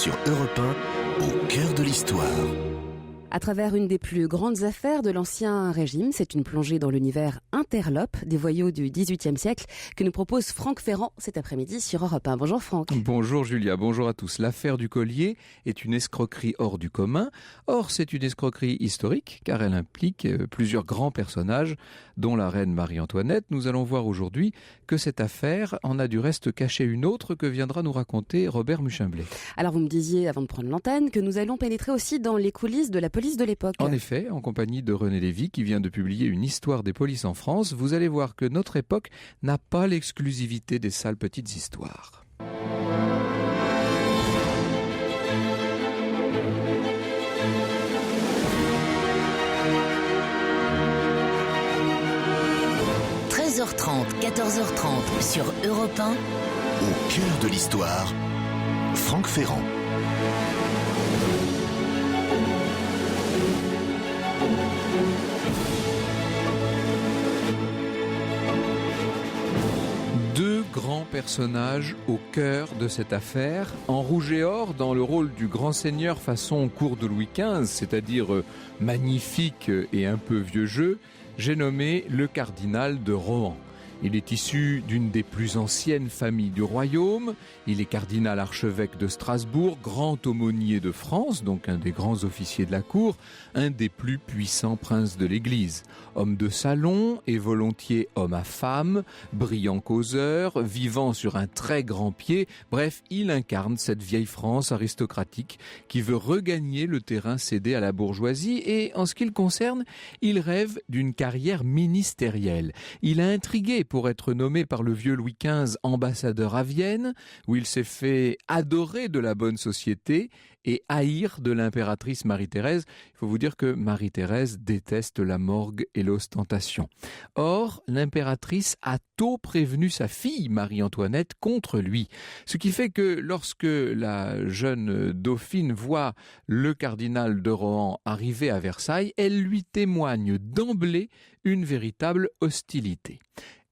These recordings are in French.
Sur Europe 1, au cœur de l'histoire. À travers une des plus grandes affaires de l'Ancien Régime, c'est une plongée dans l'univers interlope des voyous du XVIIIe siècle que nous propose Franck Ferrand cet après-midi sur Europe 1. Bonjour Franck. Bonjour Julia, bonjour à tous. L'affaire du collier est une escroquerie hors du commun. Or, c'est une escroquerie historique car elle implique plusieurs grands personnages, dont la reine Marie-Antoinette. Nous allons voir aujourd'hui que cette affaire en a du reste caché une autre que viendra nous raconter Robert Muchimblet. Alors vous me disiez avant de prendre l'antenne que nous allons pénétrer aussi dans les coulisses de la police de l'époque. En effet, en compagnie de René Lévy qui vient de publier une histoire des polices en France, vous allez voir que notre époque n'a pas l'exclusivité des sales petites histoires. – 13h30, 14h30 sur Europe 1, au cœur de l'histoire, Franck Ferrand. Deux grands personnages au cœur de cette affaire. En rouge et or, dans le rôle du grand seigneur façon cour de Louis XV, c'est-à-dire magnifique et un peu vieux jeu, j'ai nommé le cardinal de Rohan. Il est issu d'une des plus anciennes familles du royaume. Il est cardinal archevêque de Strasbourg, grand aumônier de France, donc un des grands officiers de la cour, un des plus puissants princes de l'Église. Homme de salon et volontiers homme à femme, brillant causeur, vivant sur un très grand pied. Bref, il incarne cette vieille France aristocratique qui veut regagner le terrain cédé à la bourgeoisie et, en ce qui le concerne, il rêve d'une carrière ministérielle. Il a intrigué pour être nommé par le vieux Louis XV ambassadeur à Vienne, où il s'est fait adorer de la bonne société et haïr de l'impératrice Marie-Thérèse. Il faut vous dire que Marie-Thérèse déteste la morgue et l'ostentation. Or, l'impératrice a tôt prévenu sa fille Marie-Antoinette contre lui. Ce qui fait que lorsque la jeune dauphine voit le cardinal de Rohan arriver à Versailles, elle lui témoigne d'emblée une véritable hostilité.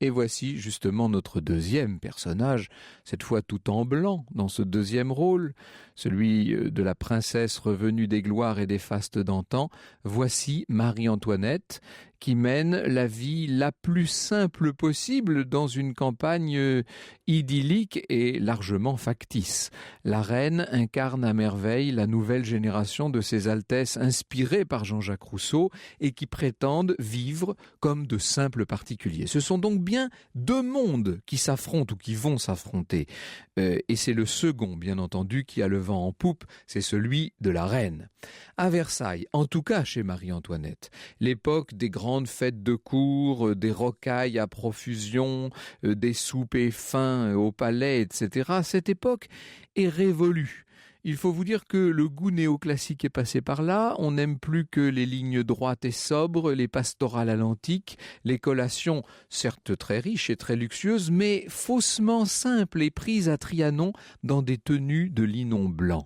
Et voici justement notre deuxième personnage, cette fois tout en blanc dans ce deuxième rôle, celui de la princesse revenue des gloires et des fastes d'antan. Voici Marie-Antoinette qui mène la vie la plus simple possible dans une campagne idyllique et largement factice. La reine incarne à merveille la nouvelle génération de ces altesses inspirées par Jean-Jacques Rousseau et qui prétendent vivre comme de simples particuliers. Ce sont donc bien deux mondes qui s'affrontent ou qui vont s'affronter. Et c'est le second, bien entendu, qui a le vent en poupe, c'est celui de la reine. À Versailles, en tout cas chez Marie-Antoinette, l'époque des grandes fêtes de cour, des rocailles à profusion, des soupers fins au palais, etc., cette époque est révolue. Il faut vous dire que le goût néoclassique est passé par là, on n'aime plus que les lignes droites et sobres, les pastorales à l'antique, les collations certes très riches et très luxueuses, mais faussement simples et prises à Trianon dans des tenues de linon blanc.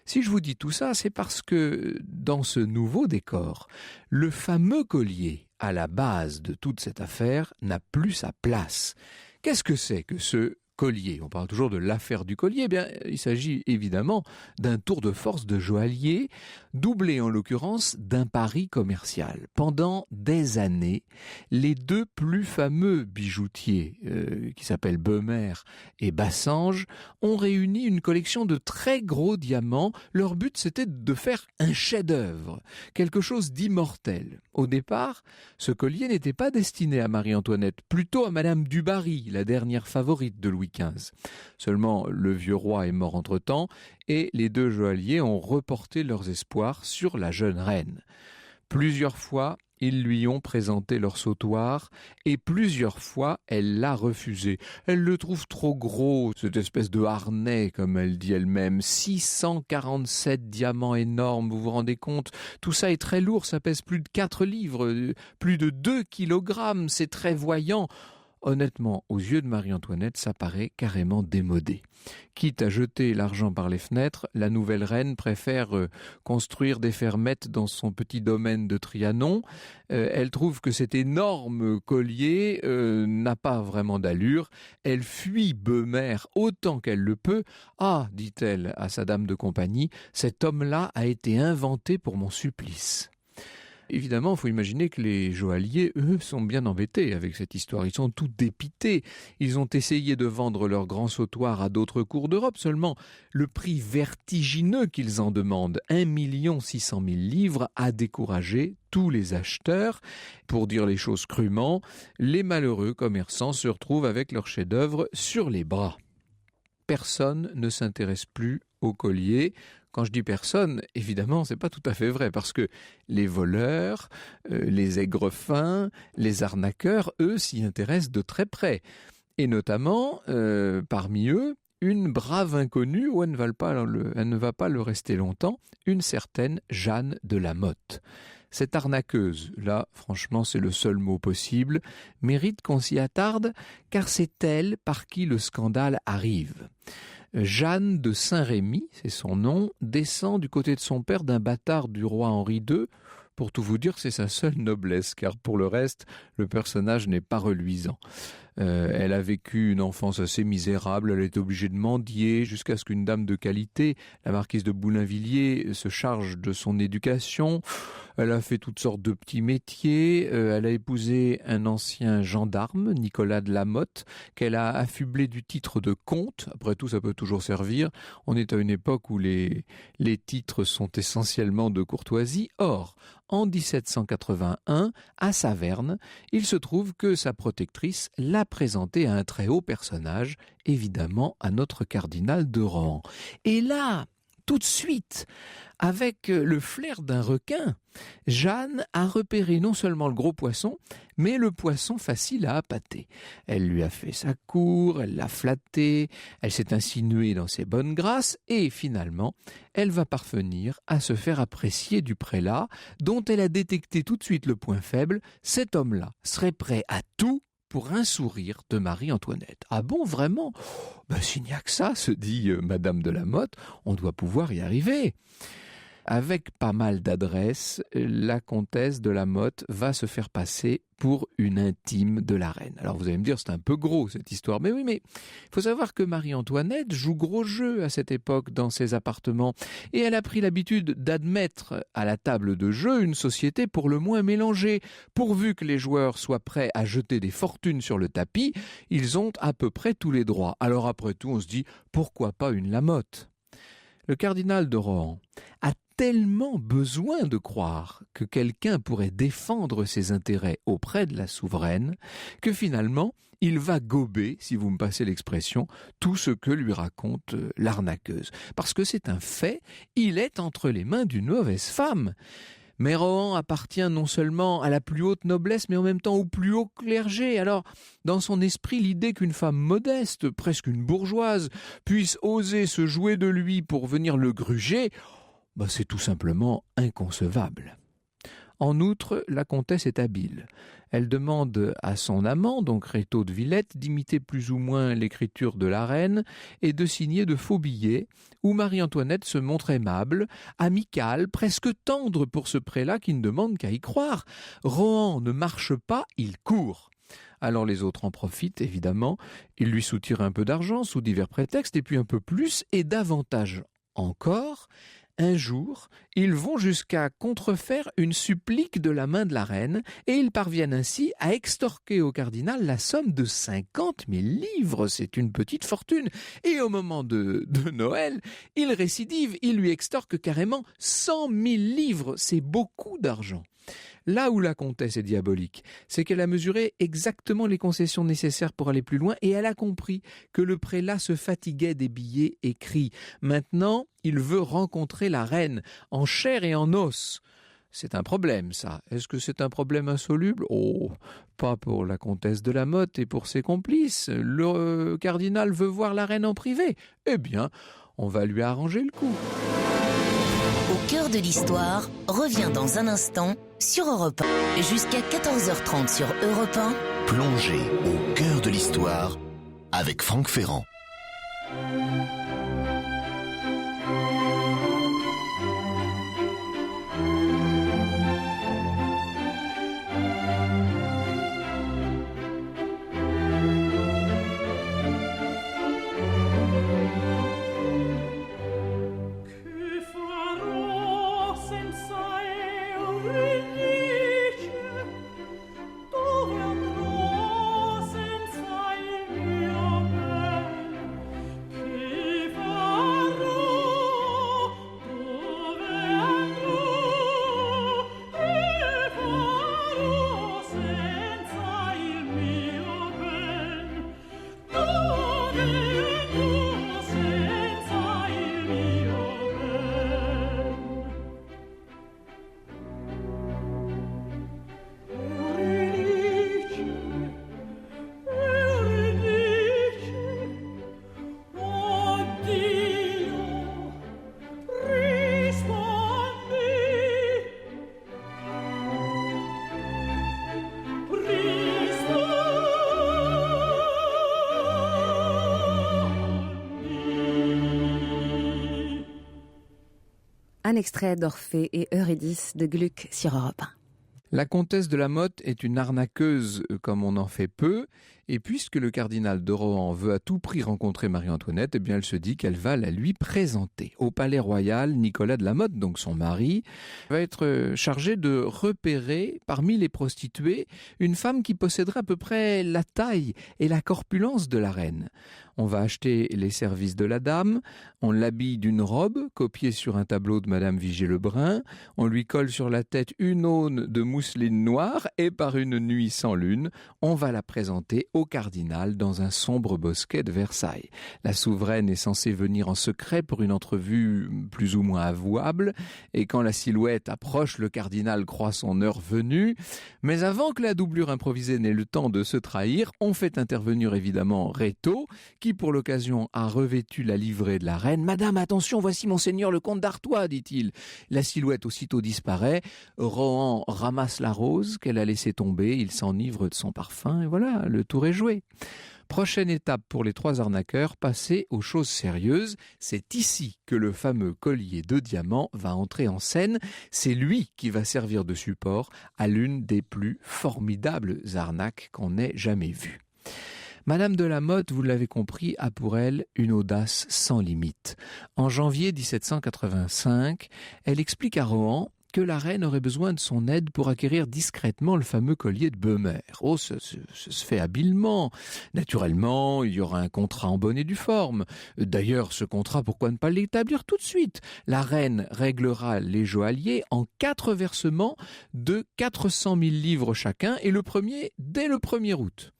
Si je vous dis tout ça, c'est parce que dans ce nouveau décor, le fameux collier à la base de toute cette affaire n'a plus sa place. Qu'est-ce que c'est que ce collier? On parle toujours de l'affaire du collier. Eh bien, il s'agit évidemment d'un tour de force de joaillier, doublé en l'occurrence d'un pari commercial. Pendant des années, les deux plus fameux bijoutiers, qui s'appellent Beumer et Bassange, ont réuni une collection de très gros diamants. Leur but, c'était de faire un chef-d'œuvre, quelque chose d'immortel. Au départ, ce collier n'était pas destiné à Marie-Antoinette, plutôt à Madame du Barry, la dernière favorite de Louis XV. Seulement, le vieux roi est mort entre-temps et les deux joailliers ont reporté leurs espoirs sur la jeune reine. Plusieurs fois, ils lui ont présenté leur sautoir et plusieurs fois, elle l'a refusé. Elle le trouve trop gros, cette espèce de harnais, comme elle dit elle-même. 647 diamants énormes, vous vous rendez compte? Tout ça est très lourd, ça pèse plus de 4 livres, plus de 2 kilogrammes, c'est très voyant. Honnêtement, aux yeux de Marie-Antoinette, ça paraît carrément démodé. Quitte à jeter l'argent par les fenêtres, la nouvelle reine préfère construire des fermettes dans son petit domaine de Trianon. Elle trouve que cet énorme collier n'a pas vraiment d'allure. Elle fuit Beumer autant qu'elle le peut. « Ah, dit-elle à sa dame de compagnie, cet homme-là a été inventé pour mon supplice. » Évidemment, il faut imaginer que les joailliers, eux, sont bien embêtés avec cette histoire. Ils sont tout dépités. Ils ont essayé de vendre leur grand sautoir à d'autres cours d'Europe. Seulement, le prix vertigineux qu'ils en demandent, 1 600 000 livres, a découragé tous les acheteurs. Pour dire les choses crûment, les malheureux commerçants se retrouvent avec leur chef-d'œuvre sur les bras. Personne ne s'intéresse plus au collier. Quand je dis personne, évidemment, c'est pas tout à fait vrai, parce que les voleurs, les aigrefins, les arnaqueurs, eux, s'y intéressent de très près. Et notamment, parmi eux, une brave inconnue, où elle ne va pas le rester longtemps, une certaine Jeanne de La Motte. Cette arnaqueuse, là, franchement, c'est le seul mot possible, mérite qu'on s'y attarde, car c'est elle par qui le scandale arrive. Jeanne de Saint-Rémy, c'est son nom, descend du côté de son père d'un bâtard du roi Henri II. Pour tout vous dire, c'est sa seule noblesse, car pour le reste, le personnage n'est pas reluisant. Elle a vécu une enfance assez misérable, elle est obligée de mendier jusqu'à ce qu'une dame de qualité, la marquise de Boulainvilliers, se charge de son éducation. Elle a fait toutes sortes de petits métiers, elle a épousé un ancien gendarme, Nicolas de La Motte, qu'elle a affublé du titre de comte. Après tout, ça peut toujours servir. On est à une époque où les titres sont essentiellement de courtoisie. Or, en 1781, à Saverne, il se trouve que sa protectrice l'a présenté à un très haut personnage, évidemment à notre cardinal de Rohan. Et là, tout de suite, avec le flair d'un requin, Jeanne a repéré non seulement le gros poisson, mais le poisson facile à appâter. Elle lui a fait sa cour, elle l'a flatté, elle s'est insinuée dans ses bonnes grâces, et finalement, elle va parvenir à se faire apprécier du prélat, dont elle a détecté tout de suite le point faible. Cet homme-là serait prêt à tout pour un sourire de Marie-Antoinette. Ah bon, vraiment ? S'il n'y a que ça, se dit Madame de La Motte, on doit pouvoir y arriver. Avec pas mal d'adresse, la comtesse de La Motte va se faire passer pour une intime de la reine. Alors vous allez me dire, c'est un peu gros cette histoire. Mais oui, mais il faut savoir que Marie-Antoinette joue gros jeu à cette époque dans ses appartements. Et elle a pris l'habitude d'admettre à la table de jeu une société pour le moins mélangée. Pourvu que les joueurs soient prêts à jeter des fortunes sur le tapis, ils ont à peu près tous les droits. Alors après tout, on se dit, pourquoi pas une La Motte ? Le cardinal de Rohan a tellement besoin de croire que quelqu'un pourrait défendre ses intérêts auprès de la souveraine que finalement, il va gober, si vous me passez l'expression, tout ce que lui raconte l'arnaqueuse. Parce que c'est un fait, il est entre les mains d'une mauvaise femme. Mais Rohan appartient non seulement à la plus haute noblesse, mais en même temps au plus haut clergé. Alors, dans son esprit, l'idée qu'une femme modeste, presque une bourgeoise, puisse oser se jouer de lui pour venir le gruger, c'est tout simplement inconcevable. En outre, la comtesse est habile. Elle demande à son amant, donc Rétaux de Villette, d'imiter plus ou moins l'écriture de la reine et de signer de faux billets où Marie-Antoinette se montre aimable, amicale, presque tendre pour ce prélat qui ne demande qu'à y croire. Rohan ne marche pas, il court. Alors les autres en profitent, évidemment. Ils lui soutirent un peu d'argent sous divers prétextes, et puis un peu plus, et davantage encore. Un jour, ils vont jusqu'à contrefaire une supplique de la main de la reine et ils parviennent ainsi à extorquer au cardinal la somme de 50 000 livres. C'est une petite fortune. Et au moment de Noël, il récidive, il lui extorque carrément 100 000 livres. C'est beaucoup d'argent. Là où la comtesse est diabolique, c'est qu'elle a mesuré exactement les concessions nécessaires pour aller plus loin et elle a compris que le prélat se fatiguait des billets écrits. Maintenant, il veut rencontrer la reine en chair et en os. C'est un problème, ça. Est-ce que c'est un problème insoluble ? Oh, pas pour la comtesse de La Motte et pour ses complices. Le cardinal veut voir la reine en privé. Eh bien, on va lui arranger le coup. Au cœur de l'histoire revient dans un instant sur Europe 1. Jusqu'à 14h30 sur Europe 1. Plongez au cœur de l'histoire avec Franck Ferrand. Un extrait d'Orphée et Eurydice de Gluck sur Europe 1. La comtesse de la Motte est une arnaqueuse comme on en fait peu, et puisque le cardinal de Rohan veut à tout prix rencontrer Marie-Antoinette, eh bien elle se dit qu'elle va la lui présenter. Au palais royal, Nicolas de la Motte, donc son mari, va être chargé de repérer parmi les prostituées une femme qui posséderait à peu près la taille et la corpulence de la reine. On va acheter les services de la dame, on l'habille d'une robe copiée sur un tableau de Madame Vigée-Lebrun, on lui colle sur la tête une aune de mousseline noire et par une nuit sans lune, on va la présenter au cardinal dans un sombre bosquet de Versailles. La souveraine est censée venir en secret pour une entrevue plus ou moins avouable, et quand la silhouette approche, le cardinal croit son heure venue. Mais avant que la doublure improvisée n'ait le temps de se trahir, on fait intervenir évidemment Rétaux, qui pour l'occasion a revêtu la livrée de la reine. « Madame, attention, voici monseigneur le comte d'Artois », dit-il. La silhouette aussitôt disparaît. Rohan ramasse la rose qu'elle a laissée tomber, il s'enivre de son parfum, et voilà, le tour est joué. Prochaine étape pour les trois arnaqueurs, passer aux choses sérieuses. C'est ici que le fameux collier de diamants va entrer en scène. C'est lui qui va servir de support à l'une des plus formidables arnaques qu'on ait jamais vues. Madame de la Motte, vous l'avez compris, a pour elle une audace sans limite. En janvier 1785, elle explique à Rohan que la reine aurait besoin de son aide pour acquérir discrètement le fameux collier de Beumer. Oh, ça se fait habilement. Naturellement, il y aura un contrat en bonne et due forme. D'ailleurs, ce contrat, pourquoi ne pas l'établir tout de suite ? La reine réglera les joailliers en 4 versements de 400 000 livres chacun, et le premier dès le 1er août.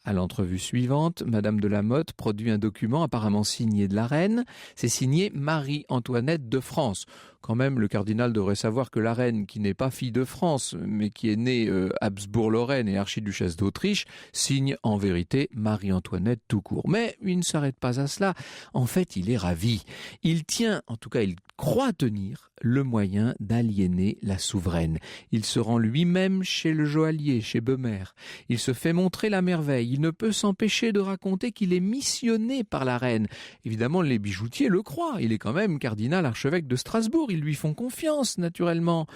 À l'entrevue suivante, Madame de la Motte produit un document apparemment signé de la reine. C'est signé Marie-Antoinette de France. Quand même, le cardinal devrait savoir que la reine, qui n'est pas fille de France, mais qui est née Habsbourg-Lorraine et archiduchesse d'Autriche, signe en vérité Marie-Antoinette tout court. Mais il ne s'arrête pas à cela. En fait, il est ravi. Il tient, en tout cas, il croit tenir le moyen d'aliéner la souveraine. Il se rend lui-même chez le joaillier, chez Beumer. Il se fait montrer la merveille. Il ne peut s'empêcher de raconter qu'il est missionné par la reine. Évidemment, les bijoutiers le croient. Il est quand même cardinal archevêque de Strasbourg. Ils lui font confiance, naturellement.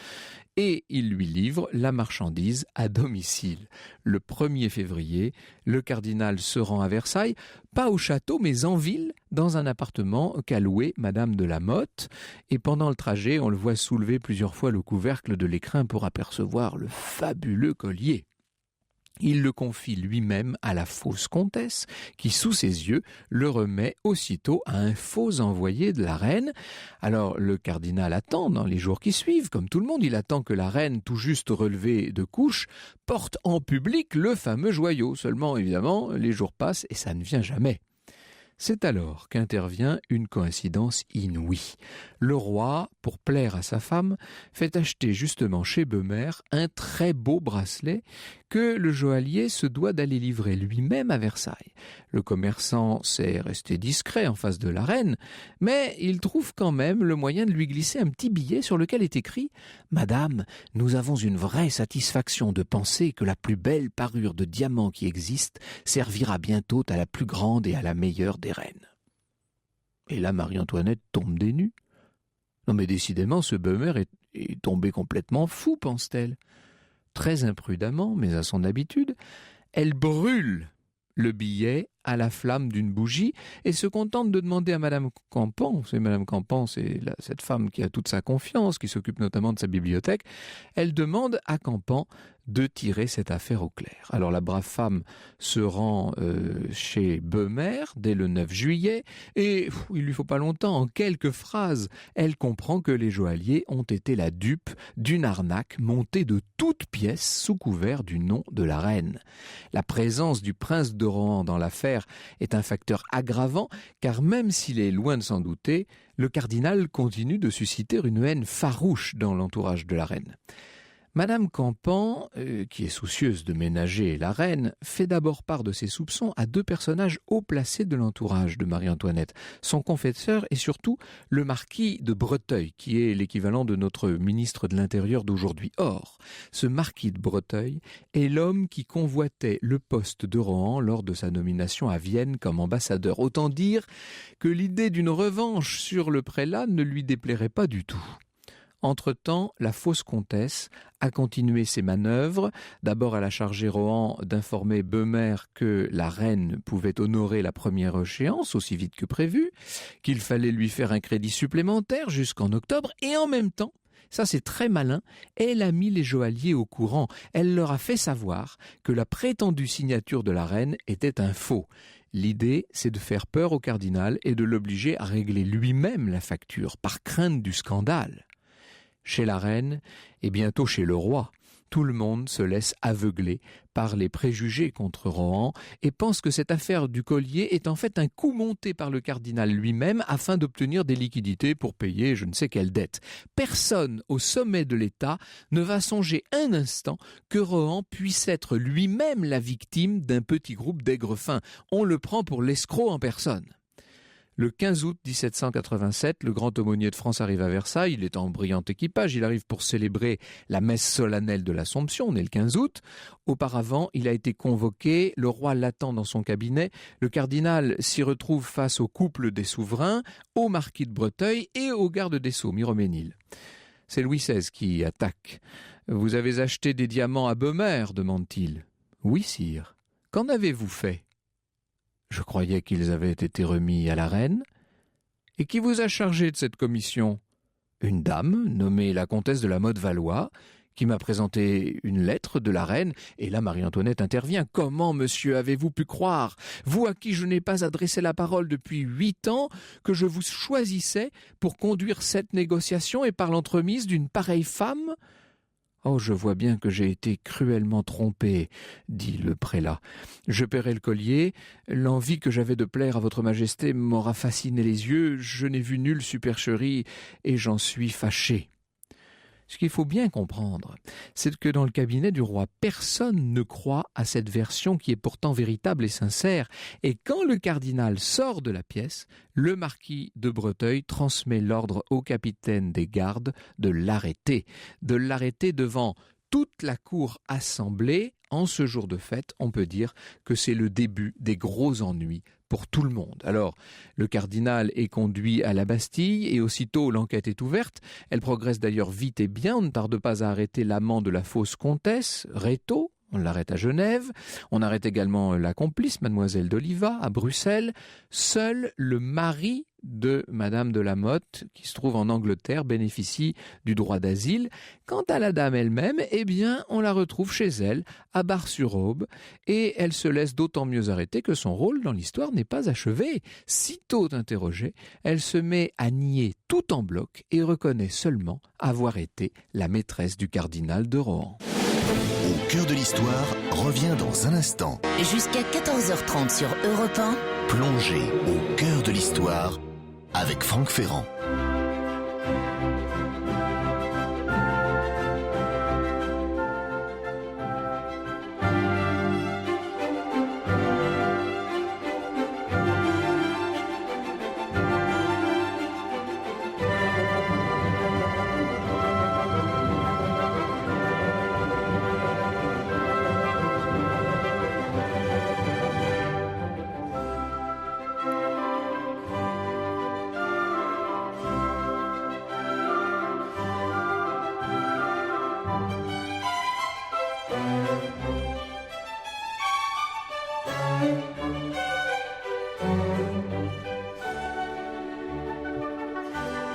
Et il lui livre la marchandise à domicile. Le 1er février, le cardinal se rend à Versailles, pas au château, mais en ville, dans un appartement qu'a loué Madame de la Motte. Et pendant le trajet, on le voit soulever plusieurs fois le couvercle de l'écrin pour apercevoir le fabuleux collier. Il le confie lui-même à la fausse comtesse, qui, sous ses yeux, le remet aussitôt à un faux envoyé de la reine. Alors, le cardinal attend dans les jours qui suivent, comme tout le monde, il attend que la reine, tout juste relevée de couche, porte en public le fameux joyau. Seulement, évidemment, les jours passent et ça ne vient jamais. C'est alors qu'intervient une coïncidence inouïe. Le roi, pour plaire à sa femme, fait acheter justement chez Beumer un très beau bracelet que le joaillier se doit d'aller livrer lui-même à Versailles. Le commerçant sait rester discret en face de la reine, mais il trouve quand même le moyen de lui glisser un petit billet sur lequel est écrit « Madame, nous avons une vraie satisfaction de penser que la plus belle parure de diamants qui existe servira bientôt à la plus grande et à la meilleure des reines. » Et là, Marie-Antoinette tombe des nues. Non mais décidément, ce Beumer est tombé complètement fou, pense-t-elle. Très imprudemment, mais à son habitude, elle brûle le billet à la flamme d'une bougie et se contente de demander à Madame Campan, Madame Campan, c'est cette femme qui a toute sa confiance, qui s'occupe notamment de sa bibliothèque, elle demande à Campan de tirer cette affaire au clair. Alors la brave femme se rend chez Beumer dès le 9 juillet et il lui faut pas longtemps, en quelques phrases, elle comprend que les joailliers ont été la dupe d'une arnaque montée de toutes pièces sous couvert du nom de la reine. La présence du prince de Rohan dans l'affaire est un facteur aggravant car même s'il est loin de s'en douter, le cardinal continue de susciter une haine farouche dans l'entourage de la reine. Madame Campan, qui est soucieuse de ménager la reine, fait d'abord part de ses soupçons à deux personnages haut placés de l'entourage de Marie-Antoinette, son confesseur et surtout le marquis de Breteuil, qui est l'équivalent de notre ministre de l'Intérieur d'aujourd'hui. Or, ce marquis de Breteuil est l'homme qui convoitait le poste de Rohan lors de sa nomination à Vienne comme ambassadeur. Autant dire que l'idée d'une revanche sur le prélat ne lui déplairait pas du tout. Entre-temps, la fausse comtesse a continué ses manœuvres. D'abord, elle a chargé Rohan d'informer Beumer que la reine pouvait honorer la première échéance aussi vite que prévu, qu'il fallait lui faire un crédit supplémentaire jusqu'en octobre, et en même temps, ça c'est très malin, elle a mis les joailliers au courant. Elle leur a fait savoir que la prétendue signature de la reine était un faux. L'idée, c'est de faire peur au cardinal et de l'obliger à régler lui-même la facture, par crainte du scandale. Chez la reine et bientôt chez le roi, tout le monde se laisse aveugler par les préjugés contre Rohan et pense que cette affaire du collier est en fait un coup monté par le cardinal lui-même afin d'obtenir des liquidités pour payer je ne sais quelle dette. Personne au sommet de l'État ne va songer un instant que Rohan puisse être lui-même la victime d'un petit groupe d'aigrefins. On le prend pour l'escroc en personne. Le 15 août 1787, le grand aumônier de France arrive à Versailles. Il est en brillant équipage. Il arrive pour célébrer la messe solennelle de l'Assomption. On est le 15 août. Auparavant, il a été convoqué. Le roi l'attend dans son cabinet. Le cardinal s'y retrouve face au couple des souverains, au marquis de Breteuil et au garde des Sceaux, Miroménil. C'est Louis XVI qui attaque. « Vous avez acheté des diamants à Beumer ?» demande-t-il. « Oui, sire. Qu'en avez-vous fait ?» Je croyais qu'ils avaient été remis à la reine. Et qui vous a chargé de cette commission ? Une dame, nommée la comtesse de la Motte-Valois, qui m'a présenté une lettre de la reine. Et là, Marie-Antoinette intervient. « Comment, monsieur, avez-vous pu croire, vous à qui je n'ai pas adressé la parole depuis 8 ans, que je vous choisissais pour conduire cette négociation et par l'entremise d'une pareille femme ?» « Oh, je vois bien que j'ai été cruellement trompé, » dit le prélat. « Je paierai le collier. L'envie que j'avais de plaire à votre majesté m'aura fasciné les yeux. Je n'ai vu nulle supercherie et j'en suis fâché. » Ce qu'il faut bien comprendre, c'est que dans le cabinet du roi, personne ne croit à cette version qui est pourtant véritable et sincère. Et quand le cardinal sort de la pièce, le marquis de Breteuil transmet l'ordre au capitaine des gardes de l'arrêter devant toute la cour assemblée. En ce jour de fête, on peut dire que c'est le début des gros ennuis pour tout le monde. Alors, le cardinal est conduit à la Bastille et aussitôt l'enquête est ouverte. Elle progresse d'ailleurs vite et bien. On ne tarde pas à arrêter l'amant de la fausse comtesse, Rétaux. On l'arrête à Genève. On arrête également la complice, mademoiselle d'Oliva, à Bruxelles. Seul le mari de Madame de la Motte, qui se trouve en Angleterre, bénéficie du droit d'asile. Quant à la dame elle-même, eh bien, on la retrouve chez elle, à Bar-sur-Aube, et elle se laisse d'autant mieux arrêter que son rôle dans l'histoire n'est pas achevé. Sitôt interrogée, elle se met à nier tout en bloc et reconnaît seulement avoir été la maîtresse du cardinal de Rohan. Au cœur de l'histoire revient dans un instant. Jusqu'à 14h30 sur Europe 1, plongez au cœur de l'histoire avec Franck Ferrand.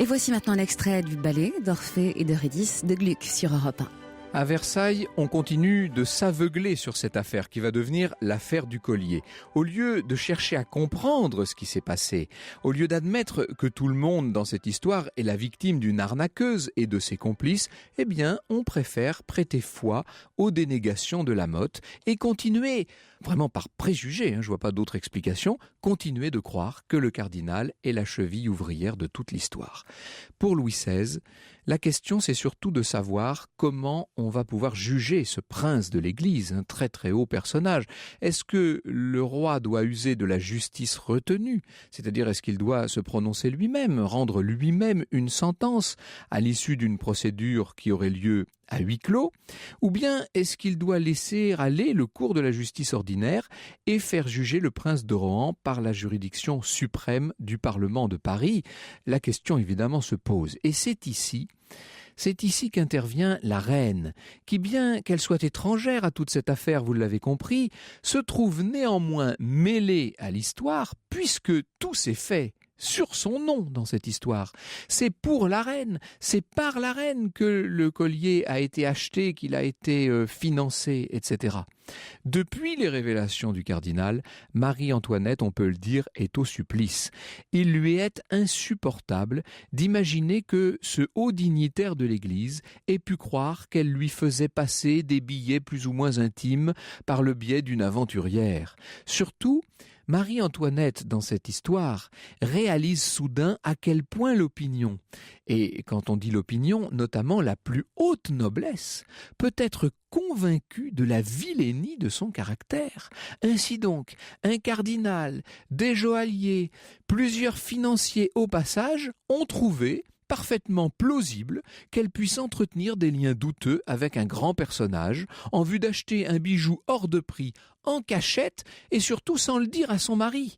Et voici maintenant l'extrait du ballet d'Orphée et d'Eurydice de Gluck sur Europe 1. À Versailles, on continue de s'aveugler sur cette affaire qui va devenir l'affaire du collier. Au lieu de chercher à comprendre ce qui s'est passé, au lieu d'admettre que tout le monde dans cette histoire est la victime d'une arnaqueuse et de ses complices, eh bien, on préfère prêter foi aux dénégations de Lamotte et continuer, vraiment par préjugé, je vois pas d'autre explication, continuer de croire que le cardinal est la cheville ouvrière de toute l'histoire. Pour Louis XVI, la question, c'est surtout de savoir comment on va pouvoir juger ce prince de l'Église, un très très haut personnage. Est-ce que le roi doit user de la justice retenue ? C'est-à-dire, est-ce qu'il doit se prononcer lui-même, rendre lui-même une sentence à l'issue d'une procédure qui aurait lieu à huis clos ? Ou bien est-ce qu'il doit laisser aller le cours de la justice ordinaire et faire juger le prince de Rohan par la juridiction suprême du Parlement de Paris ? La question évidemment se pose. Et c'est ici qu'intervient la reine, qui, bien qu'elle soit étrangère à toute cette affaire, vous l'avez compris, se trouve néanmoins mêlée à l'histoire, puisque tout s'est fait sur son nom dans cette histoire. C'est pour la reine, c'est par la reine que le collier a été acheté, qu'il a été financé, etc. Depuis les révélations du cardinal, Marie-Antoinette, on peut le dire, est au supplice. Il lui est insupportable d'imaginer que ce haut dignitaire de l'Église ait pu croire qu'elle lui faisait passer des billets plus ou moins intimes par le biais d'une aventurière. Surtout, Marie-Antoinette, dans cette histoire, réalise soudain à quel point l'opinion, et quand on dit l'opinion, notamment la plus haute noblesse, peut être convaincue de la vilainie de son caractère. Ainsi donc, un cardinal, des joailliers, plusieurs financiers au passage ont trouvé parfaitement plausible qu'elle puisse entretenir des liens douteux avec un grand personnage en vue d'acheter un bijou hors de prix en cachette et surtout sans le dire à son mari.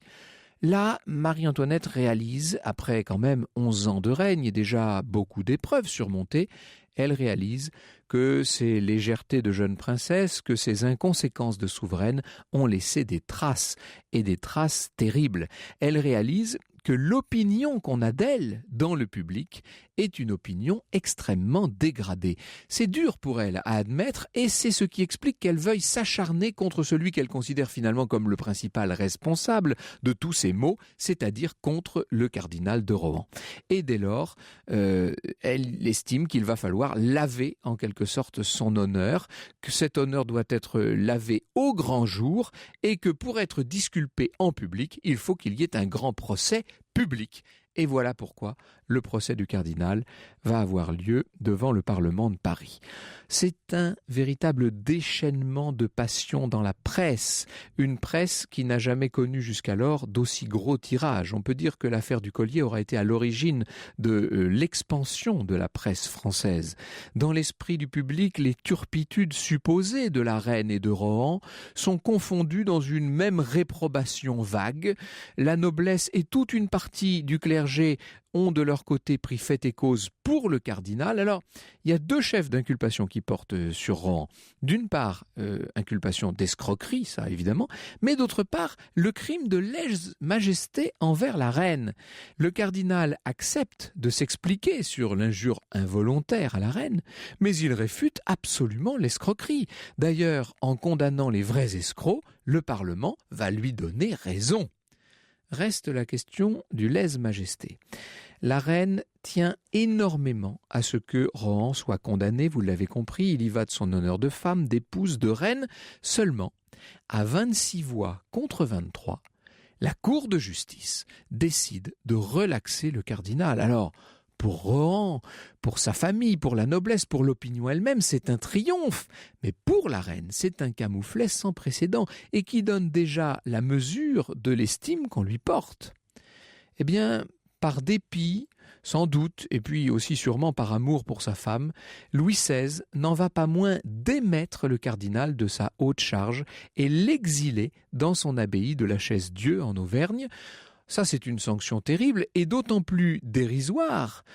Là, Marie-Antoinette réalise, après quand même 11 ans de règne et déjà beaucoup d'épreuves surmontées, elle réalise que ces légèretés de jeune princesse, que ces inconséquences de souveraine ont laissé des traces, et des traces terribles. Elle réalise que l'opinion qu'on a d'elle dans le public est une opinion extrêmement dégradée. C'est dur pour elle à admettre et c'est ce qui explique qu'elle veuille s'acharner contre celui qu'elle considère finalement comme le principal responsable de tous ces maux, c'est-à-dire contre le cardinal de Rohan. Et dès lors, elle estime qu'il va falloir laver en quelque sorte son honneur, que cet honneur doit être lavé au grand jour et que pour être disculpé en public, il faut qu'il y ait un grand procès public. Et voilà pourquoi le procès du cardinal va avoir lieu devant le Parlement de Paris. C'est un véritable déchaînement de passion dans la presse, une presse qui n'a jamais connu jusqu'alors d'aussi gros tirage. On peut dire que l'affaire du collier aura été à l'origine de l'expansion de la presse française. Dans l'esprit du public, les turpitudes supposées de la reine et de Rohan sont confondues dans une même réprobation vague. La noblesse et toute une partie du clergé ont de leur côté pris fait et cause pour le cardinal. Alors, il y a deux chefs d'inculpation qui portent sur Rohan. D'une part, inculpation d'escroquerie, ça évidemment, mais d'autre part, le crime de lèse-majesté envers la reine. Le cardinal accepte de s'expliquer sur l'injure involontaire à la reine, mais il réfute absolument l'escroquerie. D'ailleurs, en condamnant les vrais escrocs, le Parlement va lui donner raison. Reste la question du lèse-majesté. La reine tient énormément à ce que Rohan soit condamné, vous l'avez compris, il y va de son honneur de femme, d'épouse, de reine. Seulement, à 26 voix contre 23, la Cour de justice décide de relaxer le cardinal. Alors, pour Rohan, pour sa famille, pour la noblesse, pour l'opinion elle-même, c'est un triomphe. Mais pour la reine, c'est un camouflet sans précédent et qui donne déjà la mesure de l'estime qu'on lui porte. Eh bien, par dépit, sans doute, et puis aussi sûrement par amour pour sa femme, Louis XVI n'en va pas moins démettre le cardinal de sa haute charge et l'exiler dans son abbaye de la Chaise-Dieu en Auvergne. Ça, c'est une sanction terrible et d'autant plus dérisoire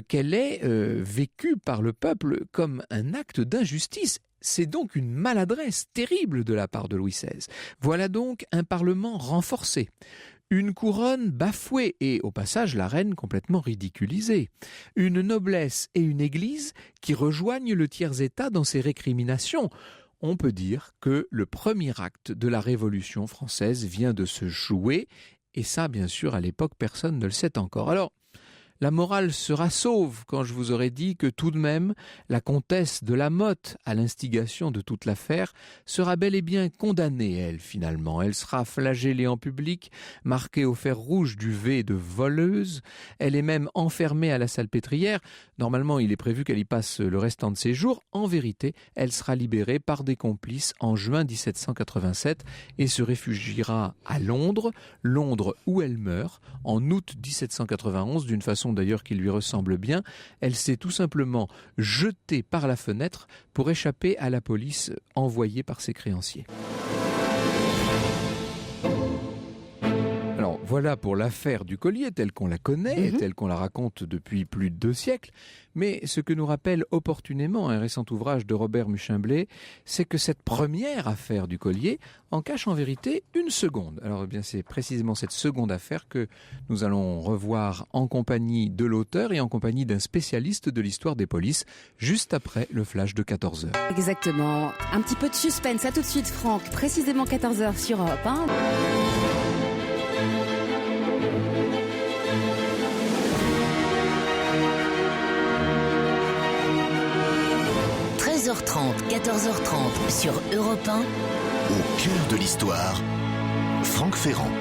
qu'elle est vécue par le peuple comme un acte d'injustice. C'est donc une maladresse terrible de la part de Louis XVI. Voilà donc un Parlement renforcé, Une couronne bafouée et, au passage, la reine complètement ridiculisée. Une noblesse et une église qui rejoignent le tiers-état dans ses récriminations. On peut dire que le premier acte de la Révolution française vient de se jouer, et ça, bien sûr, à l'époque, personne ne le sait encore. Alors, la morale sera sauve quand je vous aurai dit que tout de même, la comtesse de La Motte, à l'instigation de toute l'affaire, sera bel et bien condamnée, elle, finalement. Elle sera flagellée en public, marquée au fer rouge du V de voleuse. Elle est même enfermée à la Salpêtrière. Normalement, il est prévu qu'elle y passe le restant de ses jours. En vérité, elle sera libérée par des complices en juin 1787 et se réfugiera à Londres, Londres où elle meurt, en août 1791, d'une façon d'ailleurs qui lui ressemble bien. Elle s'est tout simplement jetée par la fenêtre pour échapper à la police envoyée par ses créanciers. Alors voilà pour l'affaire du collier telle qu'on la connaît, telle qu'on la raconte depuis plus de 2 siècles. Mais ce que nous rappelle opportunément un récent ouvrage de Robert Muchimblé, c'est que cette première affaire du collier en cache en vérité une seconde. Alors eh bien c'est précisément cette seconde affaire que nous allons revoir en compagnie de l'auteur et en compagnie d'un spécialiste de l'histoire des polices, juste après le flash de 14h. Exactement. Un petit peu de suspense. À tout de suite, Franck. Précisément 14h sur Europe 1. 13h30, 14h30 sur Europe 1. Au cœur de l'histoire, Franck Ferrand.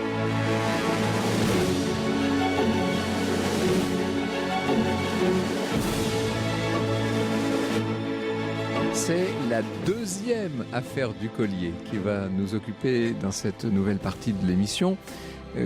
C'est la deuxième affaire du collier qui va nous occuper dans cette nouvelle partie de l'émission.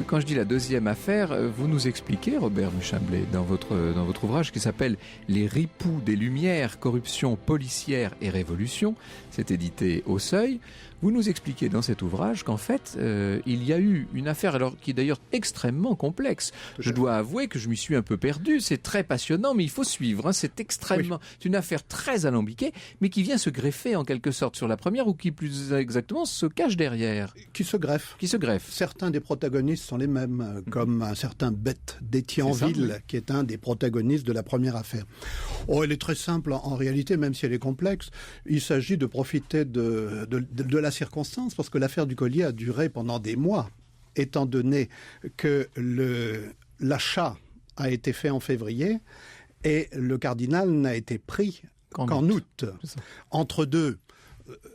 Quand je dis la deuxième affaire, vous nous expliquez, Robert Muchimblé, dans votre ouvrage qui s'appelle « Les ripoux des Lumières, corruption policière et révolution », c'est édité au Seuil. Vous nous expliquez dans cet ouvrage qu'en fait, il y a eu une affaire alors qui est d'ailleurs extrêmement complexe. Je dois avouer que je m'y suis un peu perdu. C'est très passionnant, mais il faut suivre. Hein. C'est extrêmement, c'est une affaire très alambiquée, mais qui vient se greffer en quelque sorte sur la première ou qui plus exactement se cache derrière. Qui se greffe. Qui se greffe. Certains des protagonistes sont les mêmes, comme un certain Bette d'Étienneville, qui est un des protagonistes de la première affaire. Oh, elle est très simple en réalité, même si elle est complexe. Il s'agit de profiter de la circonstance, parce que l'affaire du collier a duré pendant des mois, étant donné que l'achat a été fait en février et le cardinal n'a été pris qu'en août. Entre deux,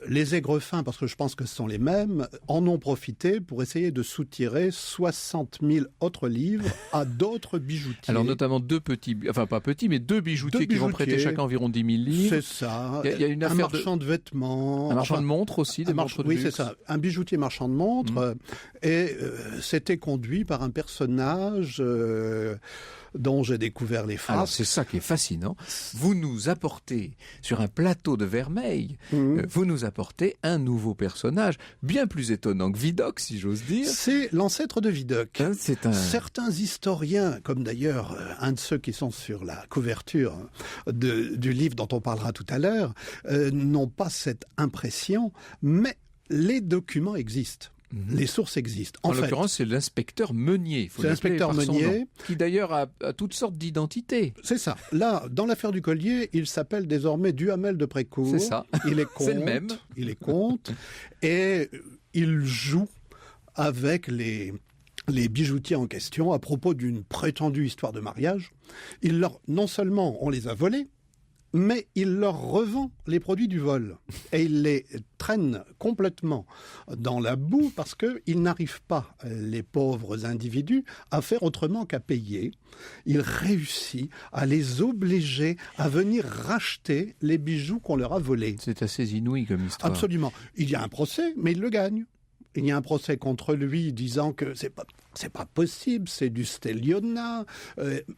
les aigrefins, parce que je pense que ce sont les mêmes, en ont profité pour essayer de soutirer 60 000 autres livres à d'autres bijoutiers. Alors notamment deux bijoutiers qui vont prêter chacun environ 10 000 livres. C'est ça. Il y a une affaire un marchand de vêtements. Un marchand de montres aussi, des montres de luxe. Oui, c'est ça. Un bijoutier marchand de montres. Et c'était conduit par un personnage dont j'ai découvert les faces. Alors c'est ça qui est fascinant. Vous nous apportez sur un plateau de vermeil, vous nous apportez un nouveau personnage, bien plus étonnant que Vidocq, si j'ose dire. C'est l'ancêtre de Vidocq. Hein, Certains historiens, comme d'ailleurs un de ceux qui sont sur la couverture du livre dont on parlera tout à l'heure, n'ont pas cette impression, mais les documents existent. Les sources existent. En l'occurrence, c'est l'inspecteur Meunier. C'est l'inspecteur Meunier. Qui d'ailleurs a toutes sortes d'identités. C'est ça. Là, dans l'affaire du collier, il s'appelle désormais Duhamel de Précourt. C'est ça. Il est comte. C'est le même. Il est comte. Et il joue avec les bijoutiers en question à propos d'une prétendue histoire de mariage. Non seulement on les a volés, mais il leur revend les produits du vol. Et il les traîne complètement dans la boue parce qu'ils n'arrivent pas, les pauvres individus, à faire autrement qu'à payer. Il réussit à les obliger à venir racheter les bijoux qu'on leur a volés. C'est assez inouï comme histoire. Absolument. Il y a un procès, mais il le gagne. Il y a un procès contre lui disant que c'est pas possible, c'est du stellionnat,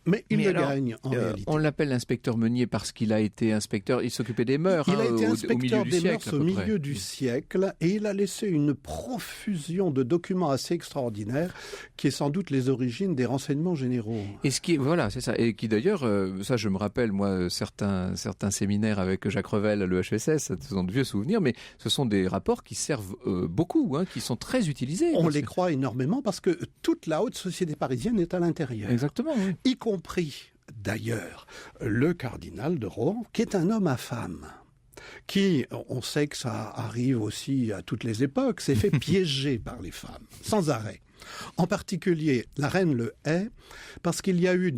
mais il le gagne en réalité. On l'appelle l'inspecteur Meunier parce qu'il a été inspecteur, il s'occupait des mœurs. Il a été inspecteur des mœurs au milieu du siècle et il a laissé une profusion de documents assez extraordinaires qui est sans doute les origines des renseignements généraux. Et voilà, c'est ça. Et qui d'ailleurs, ça je me rappelle moi certains séminaires avec Jacques Revel à l'EHESS, ce sont de vieux souvenirs, mais ce sont des rapports qui servent beaucoup, qui sont très utilisées. On les croit énormément parce que toute la haute société parisienne est à l'intérieur. Exactement, oui. Y compris, d'ailleurs, le cardinal de Rohan, qui est un homme à femme, qui, on sait que ça arrive aussi à toutes les époques, s'est fait piéger par les femmes, sans arrêt. En particulier, la reine le hait parce qu'il y a eu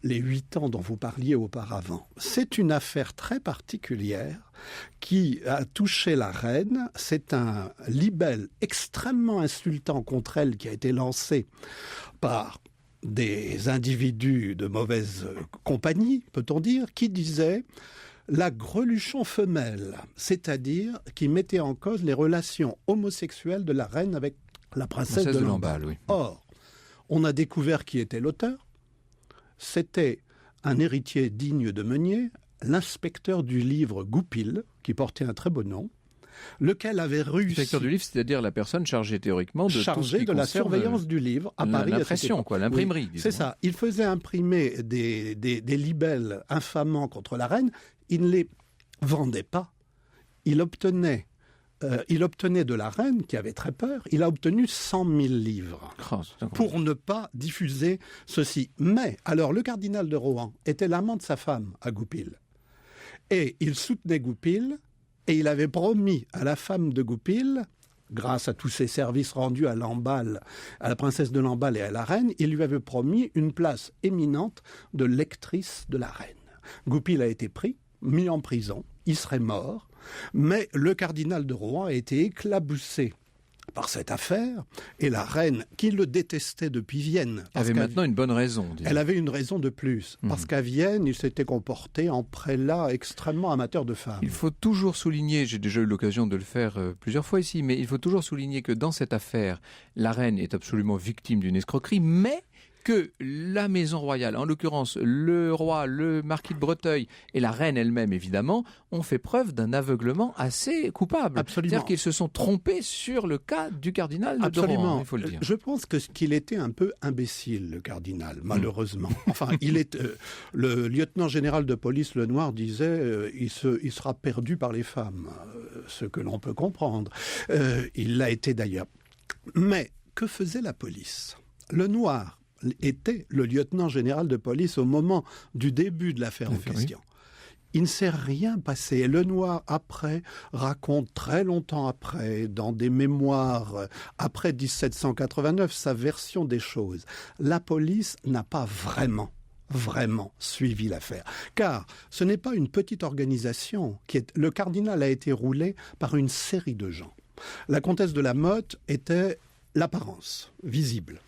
les 8 ans dont vous parliez auparavant. C'est une affaire très particulière qui a touché la reine. C'est un libelle extrêmement insultant contre elle qui a été lancé par des individus de mauvaise compagnie, peut-on dire, qui disaient la greluchon femelle, c'est-à-dire qui mettait en cause les relations homosexuelles de la reine avec la princesse de Lamballe. Oui. Or, on a découvert qui était l'auteur. C'était un héritier digne de Meunier, l'inspecteur du livre Goupil, qui portait un très beau nom, lequel avait réussi... L'inspecteur du livre, c'est-à-dire la personne chargée théoriquement de la surveillance du livre à Paris. L'impression, l'imprimerie. Oui, c'est ça. Il faisait imprimer des libelles infamants contre la reine. Il ne les vendait pas. Il obtenait de la reine, qui avait très peur, il a obtenu 100 000 livres pour ne pas diffuser ceci. Mais, alors, le cardinal de Rohan était l'amant de sa femme à Goupil. Et il soutenait Goupil, et il avait promis à la femme de Goupil, grâce à tous ses services rendus à Lamballe, à la princesse de Lamballe et à la reine, il lui avait promis une place éminente de lectrice de la reine. Goupil a été pris, mis en prison, il serait mort, mais le cardinal de Rohan a été éclaboussé par cette affaire, et la reine, qui le détestait depuis Vienne... avait maintenant une bonne raison. Disons. Elle avait une raison de plus, parce qu'à Vienne, il s'était comporté en prélat extrêmement amateur de femmes. Il faut toujours souligner, j'ai déjà eu l'occasion de le faire plusieurs fois ici, mais il faut toujours souligner que dans cette affaire, la reine est absolument victime d'une escroquerie, mais que la maison royale, en l'occurrence le roi, le marquis de Breteuil et la reine elle-même évidemment, ont fait preuve d'un aveuglement assez coupable. Absolument. C'est-à-dire qu'ils se sont trompés sur le cas du cardinal de Rohan, il faut le dire. Je pense qu'il était un peu imbécile, le cardinal, malheureusement. Enfin, le lieutenant général de police Lenoir disait il sera perdu par les femmes, ce que l'on peut comprendre. Il l'a été d'ailleurs. Mais que faisait la police ? Lenoir était le lieutenant général de police au moment du début de l'affaire en question. Il ne s'est rien passé. Et Lenoir, après, raconte très longtemps après, dans des mémoires, après 1789, sa version des choses. La police n'a pas vraiment suivi l'affaire. Car ce n'est pas une petite organisation. Le cardinal a été roulé par une série de gens. La comtesse de la Motte était l'apparence visible.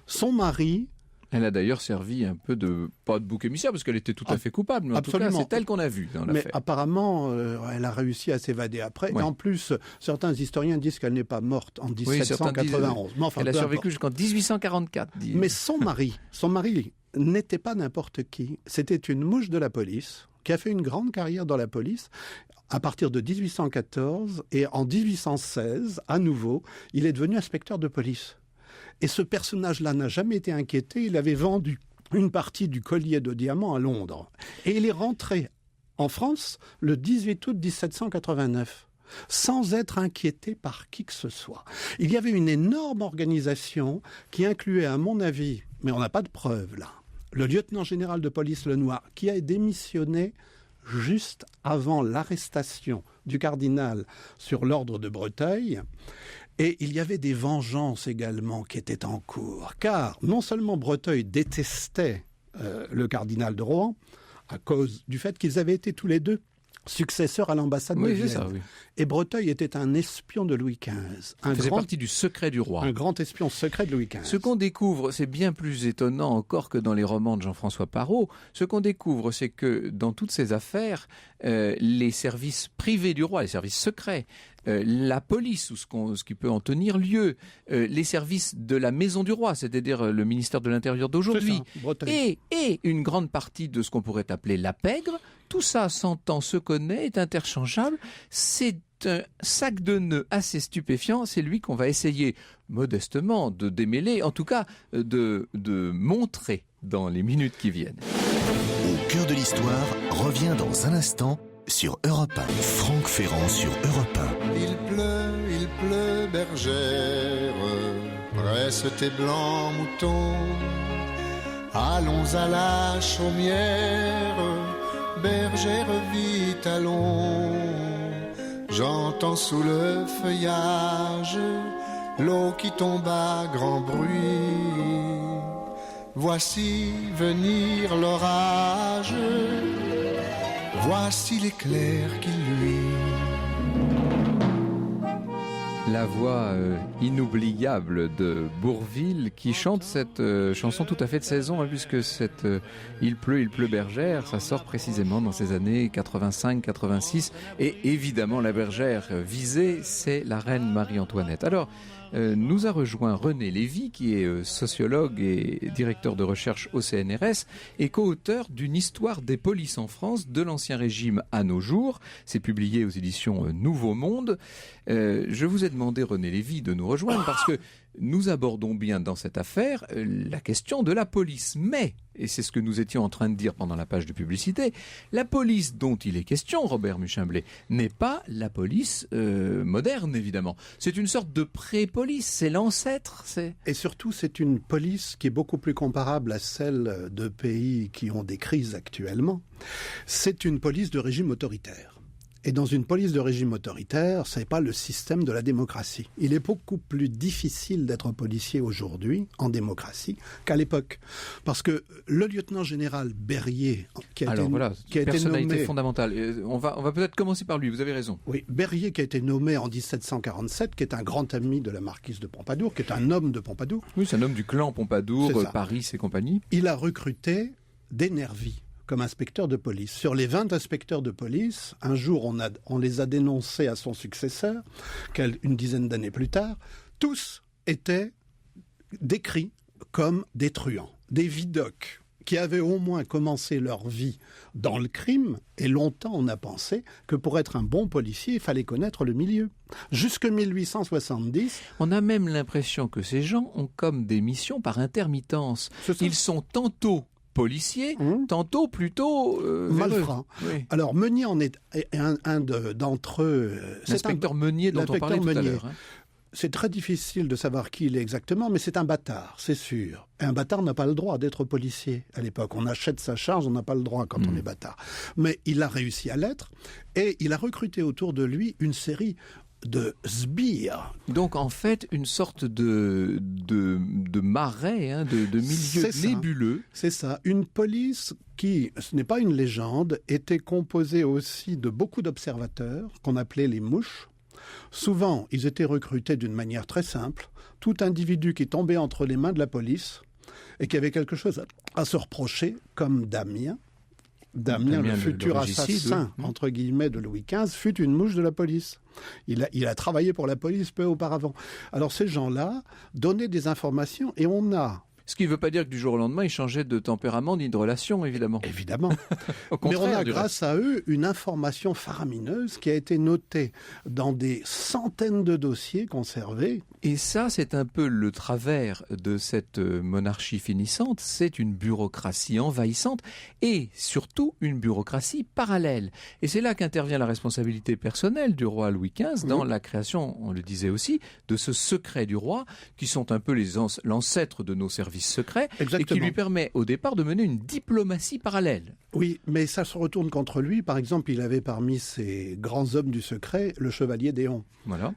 Son mari... Elle a d'ailleurs servi un peu pas de bouc émissaire, parce qu'elle était tout à fait coupable, mais en tout cas, c'est elle qu'on a vue dans l'affaire. Mais apparemment, elle a réussi à s'évader après. Ouais. Et en plus, certains historiens disent qu'elle n'est pas morte en 1791. Mais enfin, elle a survécu jusqu'en 1844. Mais son mari n'était pas n'importe qui. C'était une mouche de la police, qui a fait une grande carrière dans la police. À partir de 1814, et en 1816, à nouveau, il est devenu inspecteur de police. Et ce personnage-là n'a jamais été inquiété. Il avait vendu une partie du collier de diamants à Londres. Et il est rentré en France le 18 août 1789, sans être inquiété par qui que ce soit. Il y avait une énorme organisation qui incluait, à mon avis, mais on n'a pas de preuves là, le lieutenant général de police Lenoir, qui a démissionné juste avant l'arrestation du cardinal sur l'ordre de Breteuil. Et il y avait des vengeances également qui étaient en cours, car non seulement Breteuil détestait le cardinal de Rohan, à cause du fait qu'ils avaient été tous les deux successeur à l'ambassade de Vienne. Ça, oui. Et Breteuil était un espion de Louis XV. Il faisait partie du secret du roi. Un grand espion secret de Louis XV. Ce qu'on découvre, c'est bien plus étonnant encore que dans les romans de Jean-François Parrot. Ce qu'on découvre, c'est que dans toutes ces affaires, les services privés du roi, les services secrets, la police, ou ce qui peut en tenir lieu, les services de la maison du roi, c'est-à-dire le ministère de l'Intérieur d'aujourd'hui, et une grande partie de ce qu'on pourrait appeler la pègre, tout ça s'entend, se connaît, est interchangeable. C'est un sac de nœuds assez stupéfiant. C'est lui qu'on va essayer modestement de démêler, en tout cas de montrer dans les minutes qui viennent. Au cœur de l'histoire revient dans un instant sur Europe 1. Franck Ferrand sur Europe 1. Il pleut, bergère. dresse tes blancs moutons. Allons à la chaumière, bergère vite allons. J'entends sous le feuillage l'eau qui tombe à grand bruit. Voici venir l'orage, voici l'éclair qui luit. La voix inoubliable de Bourvil qui chante cette chanson tout à fait de saison, puisque cette Il pleut bergère, ça sort précisément dans ces années 85-86. Et évidemment, la bergère visée, c'est la reine Marie-Antoinette. Alors, nous a rejoint René Lévy, qui est sociologue et directeur de recherche au CNRS et co-auteur d'une histoire des polices en France de l'Ancien Régime à nos jours. C'est publié aux éditions Nouveau Monde. Je vous ai demandé, René Lévy, de nous rejoindre parce que nous abordons bien dans cette affaire la question de la police. Mais, et c'est ce que nous étions en train de dire pendant la page de publicité, la police dont il est question, Robert Muchimblé, n'est pas la police moderne, évidemment. C'est une sorte de pré-police, c'est l'ancêtre. Et surtout, c'est une police qui est beaucoup plus comparable à celle de pays qui ont des crises actuellement. C'est une police de régime autoritaire. Et dans une police de régime autoritaire, ce n'est pas le système de la démocratie. Il est beaucoup plus difficile d'être policier aujourd'hui, en démocratie, qu'à l'époque. Parce que le lieutenant-général Berryer, qui a été nommé... fondamentale. On va peut-être commencer par lui, vous avez raison. Oui, Berryer qui a été nommé en 1747, qui est un grand ami de la marquise de Pompadour, qui est un homme de Pompadour. Oui, c'est un homme du clan Pompadour, Paris et compagnie. Il a recruté des nervis comme inspecteur de police. Sur les 20 inspecteurs de police, un jour on les a dénoncés à son successeur, une dizaine d'années plus tard, tous étaient décrits comme des truands, des vidocs, qui avaient au moins commencé leur vie dans le crime, et longtemps on a pensé que pour être un bon policier, il fallait connaître le milieu. Jusque 1870... On a même l'impression que ces gens ont comme des missions par intermittence. Ils sont tantôt policiers, tantôt plutôt malfrats. Oui. Alors Meunier en est un d'entre eux. L'inspecteur Meunier dont on parlait tout à l'heure. C'est très difficile de savoir qui il est exactement, mais c'est un bâtard, c'est sûr. Et un bâtard n'a pas le droit d'être policier à l'époque. On achète sa charge, on n'a pas le droit quand on est bâtard. Mais il a réussi à l'être, et il a recruté autour de lui une série de sbires. Donc en fait une sorte de marais, de milieu nébuleux. C'est ça, une police qui, ce n'est pas une légende, était composée aussi de beaucoup d'observateurs qu'on appelait les mouches. Souvent, ils étaient recrutés d'une manière très simple. Tout individu qui tombait entre les mains de la police et qui avait quelque chose à se reprocher, comme Damien, le futur assassin, entre guillemets, de Louis XV, fut une mouche de la police. Il a travaillé pour la police peu auparavant. Alors ces gens-là donnaient des informations et on a... Ce qui ne veut pas dire que du jour au lendemain, ils changeaient de tempérament ni de relation, évidemment. Évidemment. Mais on a, grâce à eux, une information faramineuse qui a été notée dans des centaines de dossiers conservés. Et ça, c'est un peu le travers de cette monarchie finissante. C'est une bureaucratie envahissante et surtout une bureaucratie parallèle. Et c'est là qu'intervient la responsabilité personnelle du roi Louis XV dans la création, on le disait aussi, de ce secret du roi, qui sont un peu l'ancêtre de nos services secret. Exactement. Et qui lui permet au départ de mener une diplomatie parallèle. Oui, mais ça se retourne contre lui. Par exemple, il avait parmi ses grands hommes du secret le chevalier Déon,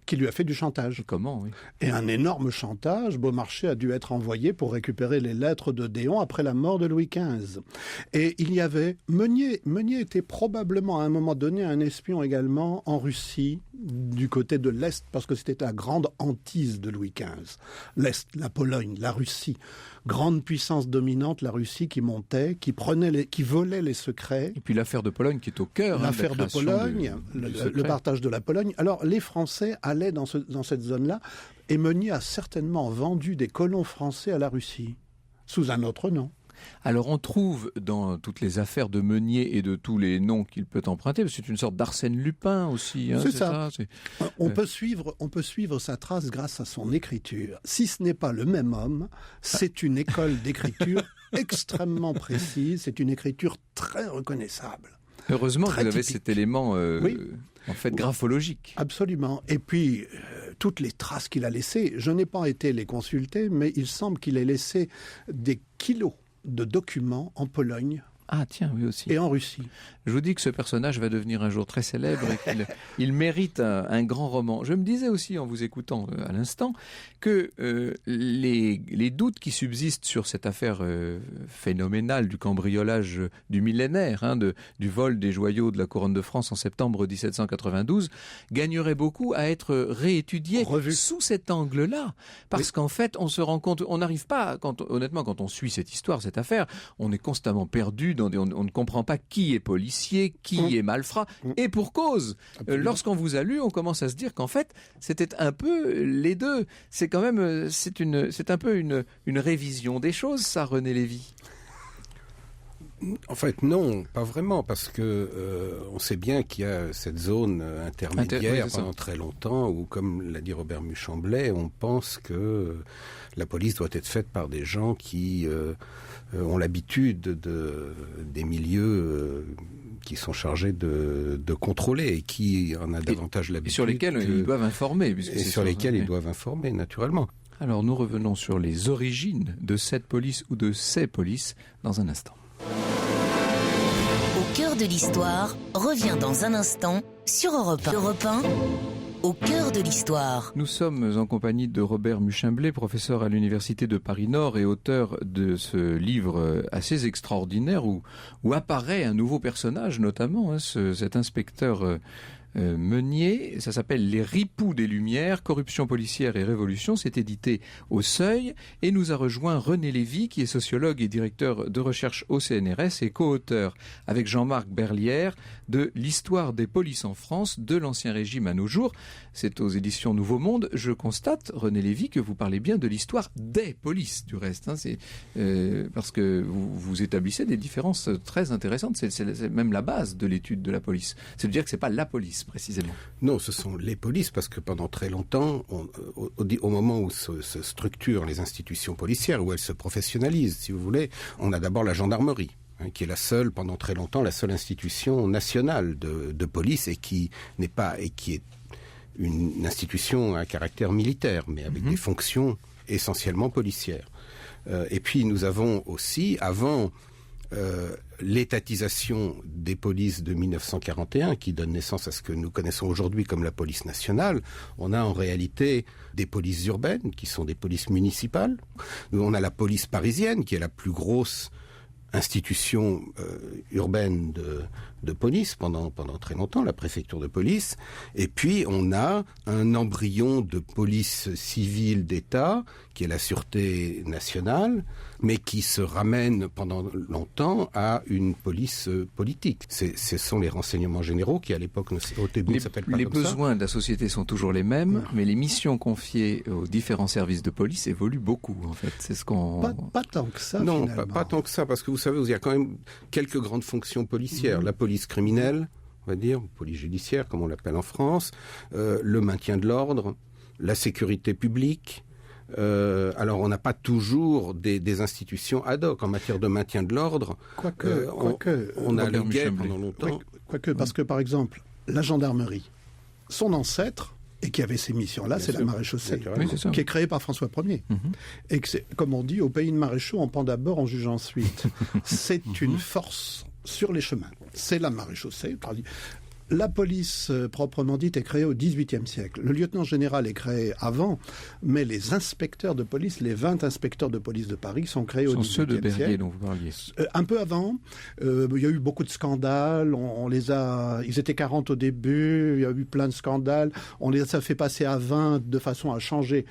qui lui a fait du chantage. Comment, oui. Et un énorme chantage. Beaumarchais a dû être envoyé pour récupérer les lettres de Déon après la mort de Louis XV. Et il y avait... Meunier était probablement à un moment donné un espion également en Russie, du côté de l'Est, parce que c'était la grande hantise de Louis XV. L'Est, la Pologne, la Russie. Grande puissance dominante, la Russie qui montait, qui volait les secrets. Et puis l'affaire de Pologne qui est au cœur. L'affaire de Pologne, le partage de la Pologne. Alors les Français allaient dans cette zone-là et Meunier a certainement vendu des colons français à la Russie, sous un autre nom. Alors on trouve dans toutes les affaires de Meunier et de tous les noms qu'il peut emprunter, c'est une sorte d'Arsène Lupin aussi. C'est ça. On peut suivre sa trace grâce à son écriture. Si ce n'est pas le même homme, c'est une école d'écriture extrêmement précise, c'est une écriture très reconnaissable. Heureusement que vous avez cet élément en fait graphologique. Absolument. Et puis, toutes les traces qu'il a laissées. Je n'ai pas été les consulter, mais il semble qu'il ait laissé des kilos de documents en Pologne. Ah tiens, oui aussi. Et en Russie. Je vous dis que ce personnage va devenir un jour très célèbre et qu'il mérite un grand roman. Je me disais aussi, en vous écoutant à l'instant, que les doutes qui subsistent sur cette affaire phénoménale du cambriolage du millénaire, du vol des joyaux de la couronne de France en septembre 1792, gagneraient beaucoup à être réétudiés sous cet angle-là. Parce qu'en fait, on se rend compte, on n'arrive pas, honnêtement, quand on suit cette histoire, cette affaire, on est constamment perdu, on ne comprend pas qui est policier, qui est malfrat, et pour cause. Lorsqu'on vous a lu, on commence à se dire qu'en fait, c'était un peu les deux. C'est quand même, c'est un peu une révision des choses, ça, René Lévy. En fait, non, pas vraiment, parce que on sait bien qu'il y a cette zone intermédiaire pendant très longtemps où, comme l'a dit Robert Muchamblet, on pense que la police doit être faite par des gens qui ont l'habitude des milieux qui sont chargés de contrôler et qui en a davantage l'habitude. Et sur lesquels ils doivent informer. Et sur lesquels ils doivent informer, naturellement. Alors nous revenons sur les origines de cette police ou de ces polices dans un instant. Au cœur de l'histoire revient dans un instant sur Europe 1. Europe 1, au cœur de l'histoire. Nous sommes en compagnie de Robert Muchamblet, professeur à l'Université de Paris-Nord et auteur de ce livre assez extraordinaire où apparaît un nouveau personnage, notamment cet inspecteur Meunier. Ça s'appelle Les Ripoux des Lumières, corruption policière et révolution. C'est édité au Seuil et nous a rejoint René Lévy, qui est sociologue et directeur de recherche au CNRS et co-auteur avec Jean-Marc Berlière de l'histoire des polices en France de l'Ancien Régime à nos jours. C'est aux éditions Nouveau Monde. Je constate, René Lévy, que vous parlez bien de l'histoire des polices, du reste. C'est parce que vous établissez des différences très intéressantes. C'est même la base de l'étude de la police. C'est de dire que c'est pas la police, précisément. Non, ce sont les polices, parce que pendant très longtemps, au moment où se structurent les institutions policières, où elles se professionnalisent, si vous voulez, on a d'abord la gendarmerie, qui est pendant très longtemps, la seule institution nationale de police et qui est une institution à caractère militaire, mais avec des fonctions essentiellement policières. Et puis nous avons aussi, avant l'étatisation des polices de 1941, qui donne naissance à ce que nous connaissons aujourd'hui comme la police nationale, on a en réalité des polices urbaines, qui sont des polices municipales. On a la police parisienne, qui est la plus grosse institution urbaine de police pendant très longtemps, la préfecture de police. Et puis on a un embryon de police civile d'État, qui est la Sûreté nationale, mais qui se ramène pendant longtemps à une police politique. Ce sont les renseignements généraux qui, à l'époque, au début, ne s'appellent pas comme ça. Les besoins de la société sont toujours les mêmes, mais les missions confiées aux différents services de police évoluent beaucoup, en fait. C'est ce qu'on... Pas tant que ça, non, finalement. Pas tant que ça, parce que vous savez, il y a quand même quelques grandes fonctions policières. La police criminelle, on va dire, police judiciaire, comme on l'appelle en France, le maintien de l'ordre, la sécurité publique. Alors, on n'a pas toujours des institutions ad hoc en matière de maintien de l'ordre. Quoique, on a le guet pendant longtemps. Quoique, parce que, par exemple, la gendarmerie, son ancêtre, et qui avait ces missions-là, c'est la maréchaussée, qui est créée par François Ier. Et que c'est, comme on dit, au pays de maréchaux, on pend d'abord, on juge ensuite. C'est une force sur les chemins. C'est la maréchaussée. La police proprement dite est créée au XVIIIe siècle. Le lieutenant général est créé avant, mais les inspecteurs de police, les 20 inspecteurs de police de Paris sont créés au XVIIIe siècle. Ceux de Berlier dont vous parliez. Un peu avant, il y a eu beaucoup de scandales, ils étaient 40 au début, il y a eu plein de scandales, on les a fait passer à 20 de façon à changer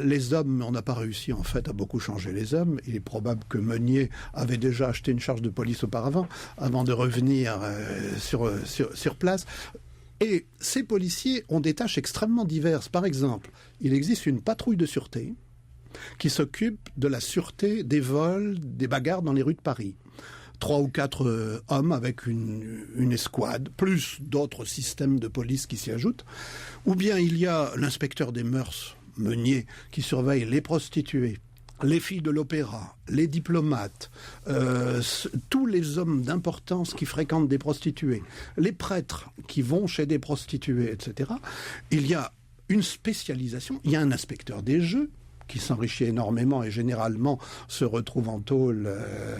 les hommes, mais on n'a pas réussi en fait à beaucoup changer les hommes. Il est probable que Meunier avait déjà acheté une charge de police auparavant, avant de revenir sur place. Et ces policiers ont des tâches extrêmement diverses. Par exemple, il existe une patrouille de sûreté qui s'occupe de la sûreté des vols, des bagarres dans les rues de Paris. 3 ou 4 hommes avec une escouade, plus d'autres systèmes de police qui s'y ajoutent. Ou bien il y a l'inspecteur des mœurs, Meunier, qui surveille les prostituées, les filles de l'opéra, les diplomates, tous les hommes d'importance qui fréquentent des prostituées, les prêtres qui vont chez des prostituées, etc. Il y a une spécialisation. Il y a un inspecteur des jeux qui s'enrichit énormément et généralement se retrouve en tôle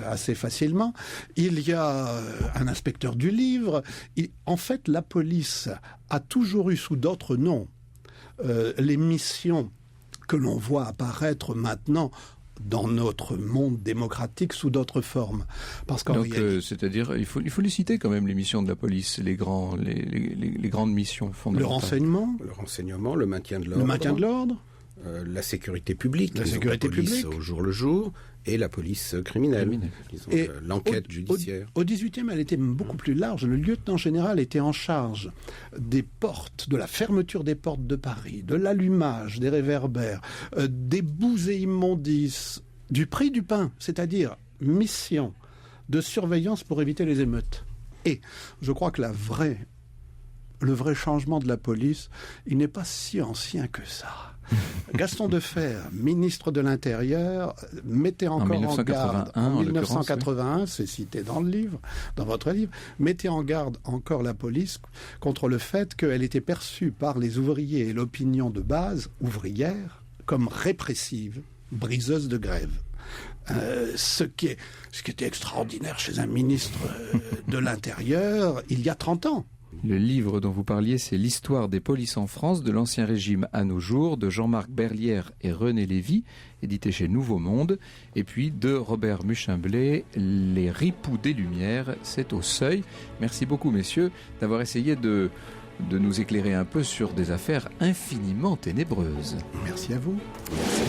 assez facilement. Il y a un inspecteur du livre. En fait, la police a toujours eu sous d'autres noms les missions que l'on voit apparaître maintenant dans notre monde démocratique sous d'autres formes. Parce qu'en réalité... c'est-à-dire, il faut les citer quand même, les missions de la police, les grandes missions fondamentales. Le renseignement, le maintien de l'ordre. La sécurité publique, la police au jour le jour, et la police criminelle. Disons, et l'enquête judiciaire. Au 18e, elle était beaucoup plus large. Le lieutenant général était en charge des portes, de la fermeture des portes de Paris, de l'allumage des réverbères, des boues et immondices, du prix du pain, c'est-à-dire mission de surveillance pour éviter les émeutes. Et je crois que le vrai changement de la police, il n'est pas si ancien que ça. Gaston Defferre, ministre de l'Intérieur, mettait encore en garde, en 1981, c'est cité dans le livre, dans votre livre, mettait en garde encore la police contre le fait qu'elle était perçue par les ouvriers et l'opinion de base, ouvrière, comme répressive, briseuse de grève. Ce qui était extraordinaire chez un ministre de l'Intérieur il y a 30 ans. Le livre dont vous parliez, c'est l'histoire des polices en France, de l'Ancien Régime à nos jours, de Jean-Marc Berlière et René Lévy, édité chez Nouveau Monde. Et puis de Robert Muchimblé, Les Ripoux des Lumières, c'est au Seuil. Merci beaucoup, messieurs, d'avoir essayé de nous éclairer un peu sur des affaires infiniment ténébreuses. Merci à vous. Merci.